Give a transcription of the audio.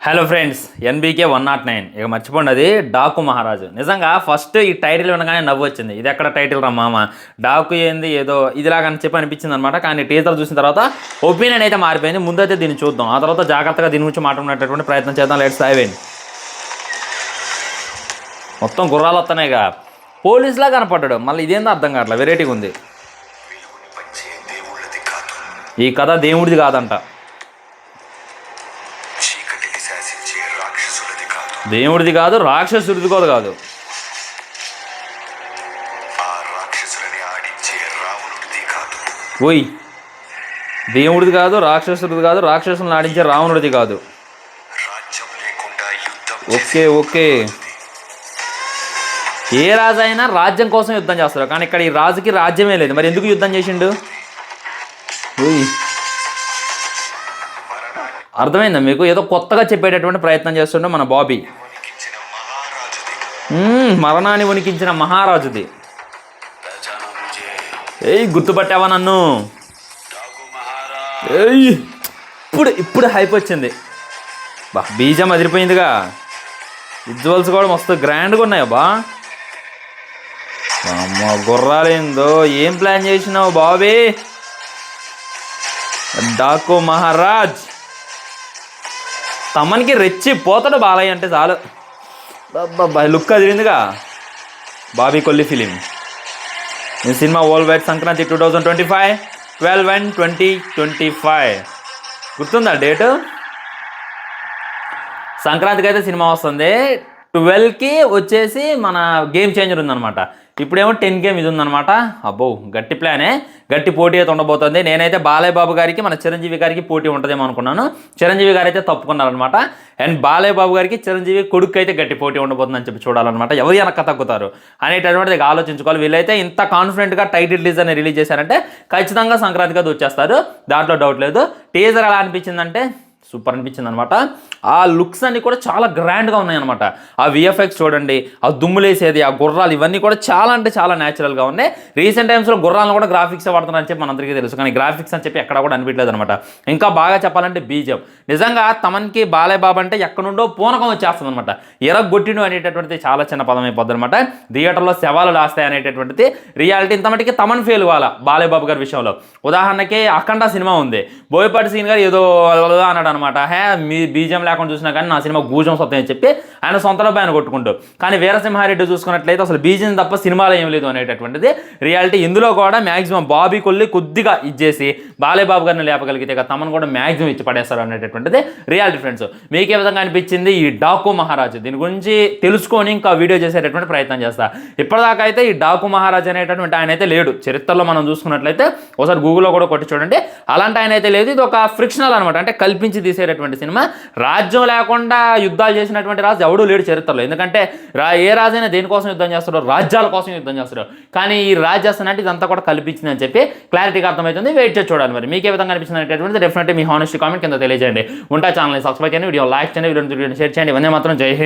Hello friends, NBK 109. ఇక మర్చిపోండి, అది డాకు మహారాజు. నిజంగా ఫస్ట్ ఈ టైటిల్ వినగానే నవ్వు వచ్చింది. ఇది ఎక్కడ టైటిల్ రా మామ, డాకు ఏంది ఏదో ఇదిలాగని చెప్పి అనిపించింది అనమాట. కానీ టీజర్ చూసిన తర్వాత ఒపీనియన్ అయితే మారిపోయింది. ముందైతే దీన్ని చూద్దాం, ఆ తర్వాత జాగ్రత్తగా దీని గురించి మాట్లాడుకునేటటువంటి ప్రయత్నం చేద్దాం. Let's dive in. మొత్తం గుర్రాలు వస్తున్నాయిగా, పోలీసులా కనపడ్డాడు. మళ్ళీ ఇదేందో అర్థం కావట్లేదు, వెరైటీగా ఉంది. ఈ కథ దేవుడిది కాదంట, దేవుడిది కాదు, రాక్షసుడిది కూడా కాదు. ఓయ్, దేవుడిది కాదు, రాక్షసుడిది కాదు, రాక్షసులను ఆడించే రావణుడిది కాదు. ఓకే ఓకే, ఏ రాజు అయినా రాజ్యం కోసం యుద్ధం చేస్తారు, కానీ ఇక్కడ ఈ రాజుకి రాజ్యమే లేదు. మరి ఎందుకు యుద్ధం చేసిండు? ఓయ్, అర్థమైందా మీకు? ఏదో కొత్తగా చెప్పేటటువంటి ప్రయత్నం చేస్తుండే మన బాబీ. మరణాన్ని వణికించిన మహారాజుది. ఏయ్, గుర్తుపట్టావా నన్ను? ఏయ్, ఇప్పుడు హైప్ వచ్చింది. బా, బీజం అదిరిపోయిందిగా. విజువల్స్ కూడా మస్తు గ్రాండ్గా ఉన్నాయా బా. అమ్మ గుర్రాలేందో, ఏం ప్లాన్ చేసినావు బాబీ? డాకు మహారాజ్ తమన్కి రెచ్చి పోతాడు బాలయ్య అంటే చాలు. బాబా, లుక్ అదిరిందిగా. బాబీ కొల్లి ఫిలిం. ఈ సినిమా వరల్డ్ వైడ్ సంక్రాంతి 2025, 12/1/2025. గుర్తుందా డేటు? సంక్రాంతికి అయితే సినిమా వస్తుంది. 12కి వచ్చేసి మన గేమ్ చేంజర్ ఉందన్నమాట. ఇప్పుడేమో 10 గేమ్ ఇది ఉందన్నమాట. అబ్బో, గట్టి ప్లానే, గట్టి పోటీ అయితే ఉండబోతుంది. నేనైతే బాలయ్య బాబు గారికి మన చిరంజీవి గారికి పోటీ ఉంటుందేమో అనుకున్నాను. చిరంజీవి గారు అయితే తప్పుకున్నారనమాట. అండ్ బాలయ్య బాబు గారికి చిరంజీవి కొడుకు అయితే గట్టి పోటీ ఉండబోతుందని చెప్పి చూడాలన్నమాట. ఎవరు వెనక తగ్గుతారు అనేటటువంటిది ఆలోచించుకోవాలి. వీళ్ళైతే ఇంత కాన్ఫిడెంట్గా టైటిల్ టీజర్ని రిలీజ్ చేశారంటే ఖచ్చితంగా సంక్రాంతికి అది వచ్చేస్తారు, దాంట్లో డౌట్ లేదు. టీజర్ ఎలా అనిపించిందంటే సూపర్ అనిపించింది అనమాట. ఆ లుక్స్ అన్నీ కూడా చాలా గ్రాండ్గా ఉన్నాయన్నమాట. ఆ విఎఫ్ఎక్స్ చూడండి, ఆ దుమ్ములేసేది, ఆ గుర్రాలు, ఇవన్నీ కూడా చాలా అంటే చాలా న్యాచురల్గా ఉన్నాయి. రీసెంట్ టైమ్స్లో గుర్రాలను కూడా గ్రాఫిక్స్ వాడుతున్నారని చెప్పి మనందరికీ తెలుసు, కానీ గ్రాఫిక్స్ అని చెప్పి ఎక్కడ కూడా అనిపించలేదు అనమాట. ఇంకా బాగా చెప్పాలంటే బీజం. నిజంగా తమన్కి బాలయ్య బాబు అంటే ఎక్కడుండో పూనకం వచ్చేస్తుంది అనమాట. ఎరగొట్టిండు అనేటటువంటిది చాలా చిన్న పదం అయిపోద్ది అనమాట. థియేటర్లో శవాలు లాస్తాయి అనేటటువంటిది రియాలిటీ. ఇంతమటికి తమన్ ఫెయిల్ కావాలా బాలయ్య బాబు గారి విషయంలో. ఉదాహరణకి అఖండ సినిమా ఉంది, బోయపాటి సీన్ గారు ఏదో అన్నాడు అనమాట. మీ బీజం లేకుండా చూసినా కానీ నా సినిమా గూజం సొత్తని చెప్పి ఆయన సొంత డబ్బు ఆయన కొట్టుకుంటూ. కానీ వీరసింహారెడ్డి చూసుకున్నట్లయితే అసలు బీజం తప్ప సినిమాలో ఏం లేదు అనేటటువంటిది రియాలిటీ. ఇందులో కూడా మ్యాక్సిమం బాబీ కొల్లి కొద్దిగా ఇచ్చేసి బాలయ్య బాబు గారిని లేపగలిగితే తమను కూడా మ్యాక్సిమం ఇచ్చి పడేస్తారు అనేటటువంటిది రియాలిటీ. ఫ్రెండ్స్, మీకు ఏ విధంగా అనిపించింది ఈ డాకు మహారాజు? దీని గురించి తెలుసుకొని ఇంకా వీడియో చేసేటటువంటి ప్రయత్నం చేస్తా. ఇప్పటిదాకా అయితే ఈ డాకు మహారాజు అనేటటువంటి ఆయన అయితే లేడు. చరిత్రలో మనం చూసుకున్నట్లయితే ఒకసారి గూగుల్లో కూడా కొట్టి చూడండి, అలాంటి ఆయన అయితే లేదు. ఇది ఒక ఫ్రిక్షనల్ అనమాట, అంటే కల్పించి తీసేటటువంటి సినిమా. రాజ్యం లేకుండా యుద్ధాలు చేసినటువంటి రాజు ఎవడూ లేడు చరిత్రలో. ఎందుకంటే ఏ రాజైనా దేనికోసం యుద్ధం చేస్తాడో, రాజ్యాల కోసం యుద్ధం చేస్తాడు. కానీ ఈ రాజ్యాసం అంటే ఇదంతా కూడా కల్పించింది అని చెప్పి క్లారిటీగా అర్థమవుతుంది. వెయిట్ చేసి చూడాలి. మరి మీకు ఏ విధంగా అనిపించింది అనేటటువంటి డెఫినెట్లీ మీ హానెస్ట్ కామెంట్ కింద తెలియజేయండి. ఉంటా ఛానల్ని సబ్స్క్రైబ్ చేయండి, వీడియో లైక్ చేయండి, వీడియో షేర్ చేయండి. ఇవన్నీ మాత్రం జై హింద్.